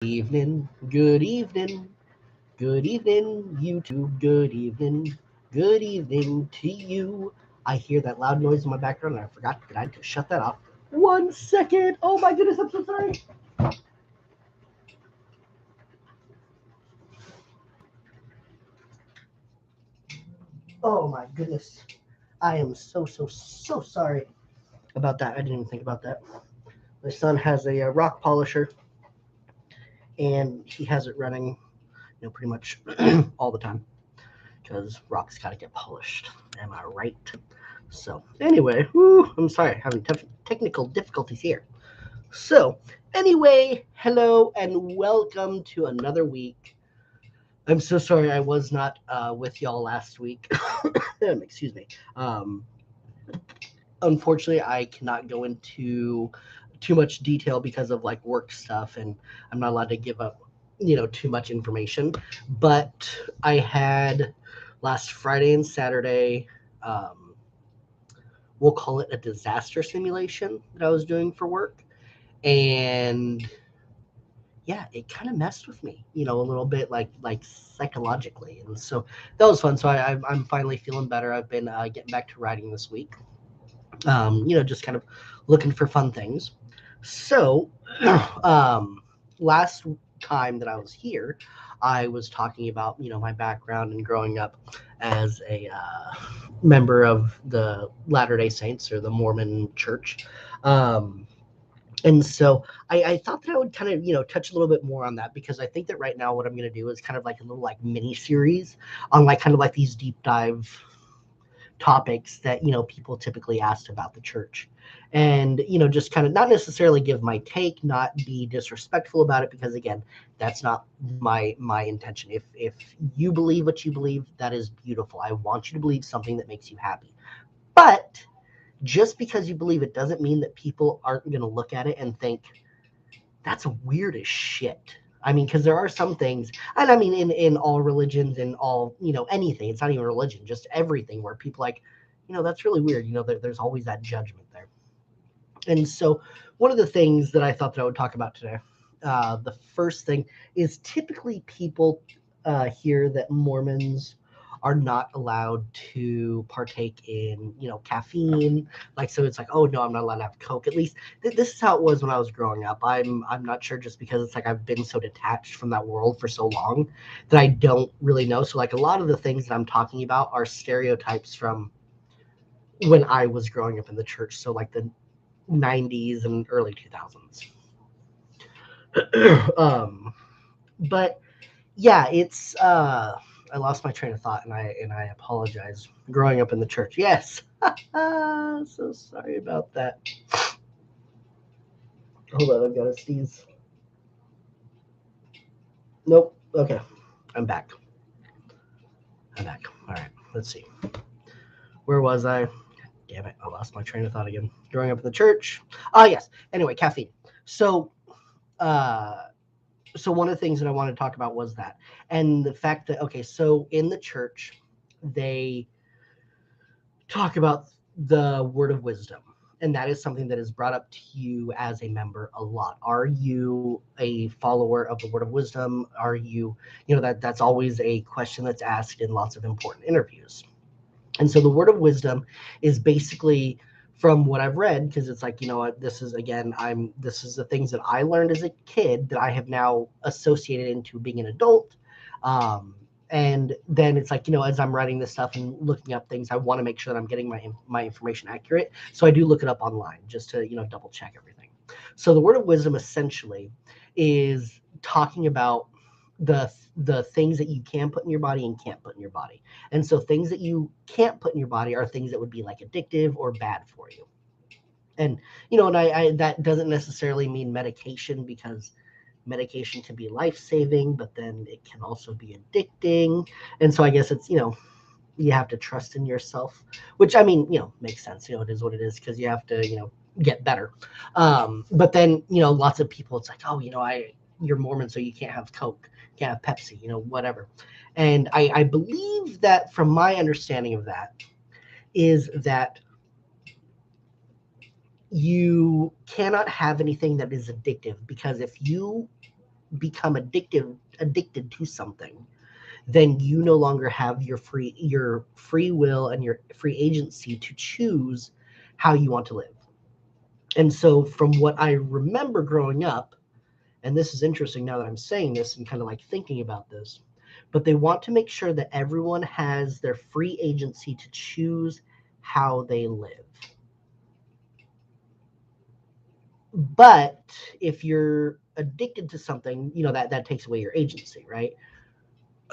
Evening, good evening, YouTube, good evening to you. I hear that loud noise in my background and I forgot that I had to shut that off. 1 second. Oh my goodness, I'm so sorry. Oh my goodness. I am so sorry about that. I didn't even think about that. My son has a rock polisher and he has it running, pretty much all the time because rocks got to get polished. Am I right? So, anyway, I'm sorry, having technical difficulties here. So, anyway, hello and welcome to another week. I'm so sorry I was not with y'all last week. Excuse me. Unfortunately, I cannot go into too much detail because of like work stuff, and I'm not allowed to give up, too much information. But I had last Friday and Saturday. We'll call it a disaster simulation that I was doing for work. And yeah, it kind of messed with me, a little bit like psychologically. And so that was fun. So I'm finally feeling better. I've been getting back to writing this week, just kind of looking for fun things. So last time that I was here, I was talking about, my background and growing up as a member of the Latter-day Saints or the Mormon church. And so I thought that I would kind of, touch a little bit more on that because I think that right now what I'm going to do is kind of like a little like mini series on like kind of like these deep dive topics that, people typically asked about the church. And, just kind of not necessarily give my take, not be disrespectful about it, because again, that's not my intention. If you believe what you believe, that is beautiful. I want you to believe something that makes you happy. But just because you believe it doesn't mean that people aren't going to look at it and think that's weird as shit. I mean, because there are some things, and I mean, in all religions and all, anything, it's not even religion, just everything where people like, that's really weird. There's always that judgment there. And so, one of the things that I thought that I would talk about today, the first thing is typically people hear that Mormons are not allowed to partake in, caffeine. Like, so it's like, oh no, I'm not allowed to have Coke. At least this is how it was when I was growing up. I'm not sure, just because it's like I've been so detached from that world for so long that I don't really know. So like a lot of the things that I'm talking about are stereotypes from when I was growing up in the church. So like the 90s and early 2000s. But yeah, it's I lost my train of thought and I apologize. Growing up in the church, yes. So sorry about that. Hold on, I've got to sneeze. Nope. Okay, I'm back. I'm back. All right, let's see. Where was I? Damn it, I lost my train of thought again. Growing up in the church. Ah, yes. Anyway, caffeine. So, uh, so one of the things that I wanted to talk about was that, and the fact that, okay, so in the church, they talk about the word of wisdom, and that is something that is brought up to you as a member a lot. Are you a follower of the word of wisdom? Are you, that's always a question that's asked in lots of important interviews. And so the word of wisdom is basically, from what I've read, because it's like, this is again, this is the things that I learned as a kid that I have now associated into being an adult. And then it's like, as I'm writing this stuff and looking up things, I want to make sure that I'm getting my information accurate. So I do look it up online just to, double check everything. So the word of wisdom essentially is talking about the things that you can put in your body and can't put in your body. And so things that you can't put in your body are things that would be like addictive or bad for you. And and I that doesn't necessarily mean medication, because medication can be life-saving, but then it can also be addicting. And so I guess it's, you have to trust in yourself, which I mean, makes sense. It is what it is, because you have to, get better. But then, lots of people, it's like, oh, you're Mormon, so you can't have Coke, can't have Pepsi, whatever. And I believe that, from my understanding of that, is that you cannot have anything that is addictive, because if you become addicted to something, then you no longer have your free will and your free agency to choose how you want to live. And so from what I remember growing up, and this is interesting now that I'm saying this and kind of like thinking about this, but they want to make sure that everyone has their free agency to choose how they live. But if you're addicted to something, that takes away your agency, right?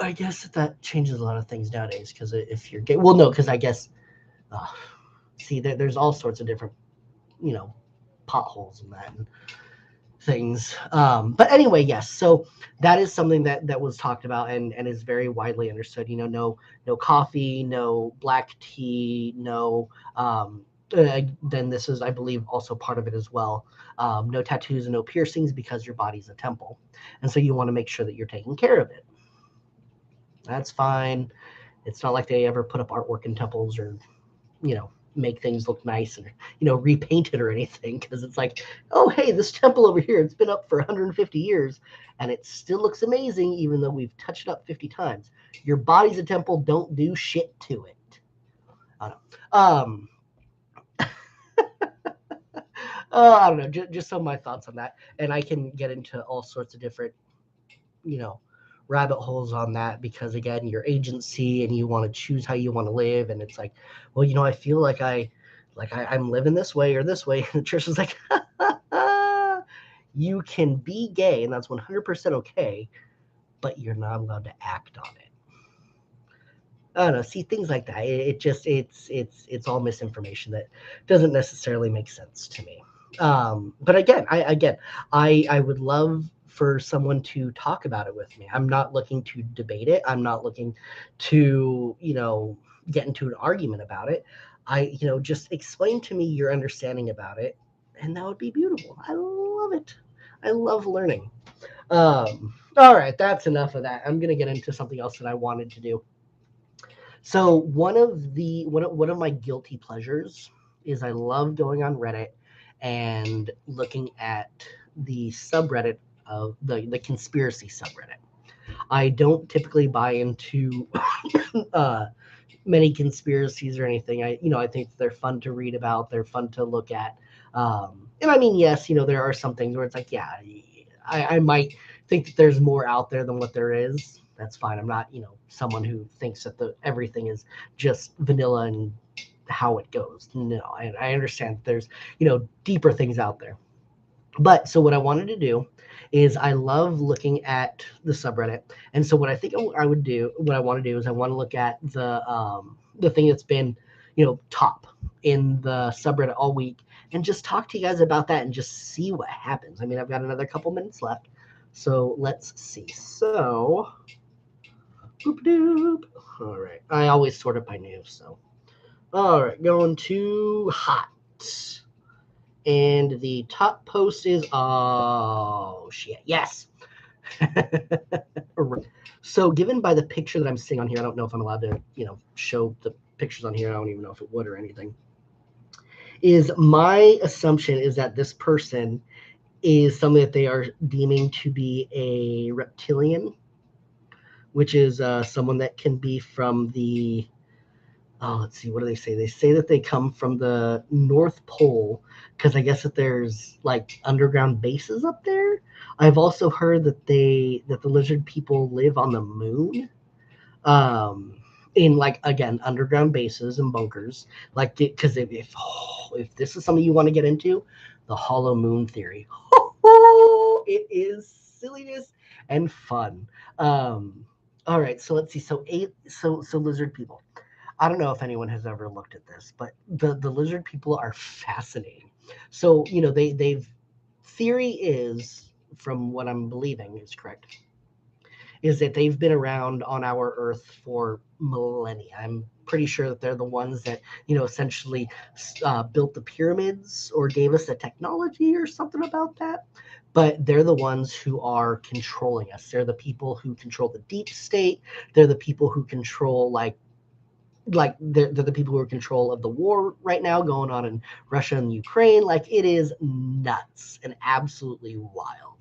I guess that changes a lot of things nowadays, because if you're gay, well, no, because I guess, uh, see, there's all sorts of different, you know, potholes in that and things. But anyway, yes. So that is something that was talked about and is very widely understood. No coffee, no black tea, no. Then this is, I believe, also part of it as well. No tattoos and no piercings, because your body's a temple, and so you want to make sure that you're taking care of it. That's fine. It's not like they ever put up artwork in temples or, make things look nice and, repaint it or anything. Because it's like, oh, hey, this temple over here, it's been up for 150 years and it still looks amazing, even though we've touched it up 50 times. Your body's a temple. Don't do shit to it. I don't know. I don't know. Just some of my thoughts on that. And I can get into all sorts of different, you know, rabbit holes on that, because again, your agency and you want to choose how you want to live. And it's like, well, I feel like I'm living this way or this way. And the church is like, you can be gay and that's 100% okay, but you're not allowed to act on it. I don't know. See, things like that. It's all misinformation that doesn't necessarily make sense to me. But again, I would love for someone to talk about it with me. I'm not looking to debate it. I'm not looking to, get into an argument about it. Just explain to me your understanding about it, and that would be beautiful. I love it. I love learning. All right, that's enough of that. I'm gonna get into something else that I wanted to do. So one of my guilty pleasures is I love going on Reddit and looking at the subreddit of the conspiracy subreddit. I don't typically buy into uh, many conspiracies or anything. I think they're fun to read about. They're fun to look at. And I mean, yes, there are some things where it's like, yeah, I might think that there's more out there than what there is. That's fine. I'm not, someone who thinks that everything is just vanilla and how it goes. No, I understand that there's, deeper things out there. But so what I wanted to do is I love looking at the subreddit. And so what I think I would do, what I want to do is I want to look at the thing that's been, top in the subreddit all week, and just talk to you guys about that and just see what happens. I mean, I've got another couple minutes left. So let's see. So, boop doop. All right. I always sort it by news. So, all right. Going to hot. And the top post is, oh shit, yes. So given by the picture that I'm seeing on here, I don't know if I'm allowed to, show the pictures on here. I don't even know if it would or anything. Is my assumption is that this person is something that they are deeming to be a reptilian, which is someone that can be from the, let's see, what do they say? They say that they come from the North Pole, because I guess that there's like underground bases up there. I've also heard that the lizard people live on the moon, in like, again, underground bases and bunkers. Like, because if this is something you want to get into, the hollow moon theory, it is silliness and fun. All right, so let's see. So lizard people. I don't know if anyone has ever looked at this, but the lizard people are fascinating. So, they've theory is, from what I'm believing is correct, is that they've been around on our Earth for millennia. I'm pretty sure that they're the ones that, essentially built the pyramids or gave us the technology or something about that. But they're the ones who are controlling us. They're the people who control the deep state. They're the people who control they're the people who are in control of the war right now going on in Russia and Ukraine. Like, it is nuts and absolutely wild.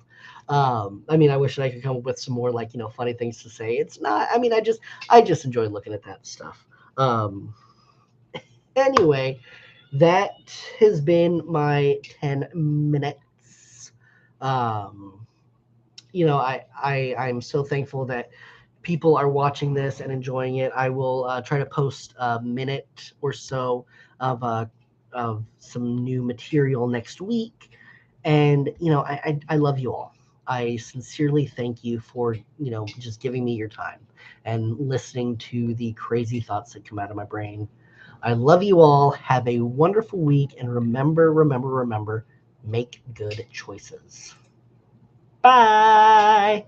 I mean, I wish that I could come up with some more like, funny things to say. It's not, I mean, I just enjoy looking at that stuff. Um, anyway, that has been my 10 minutes. Um, I'm so thankful that people are watching this and enjoying it. I will try to post a minute or so of some new material next week. And I love you all. I sincerely thank you for just giving me your time and listening to the crazy thoughts that come out of my brain. I love you all. Have a wonderful week, and remember, make good choices. Bye.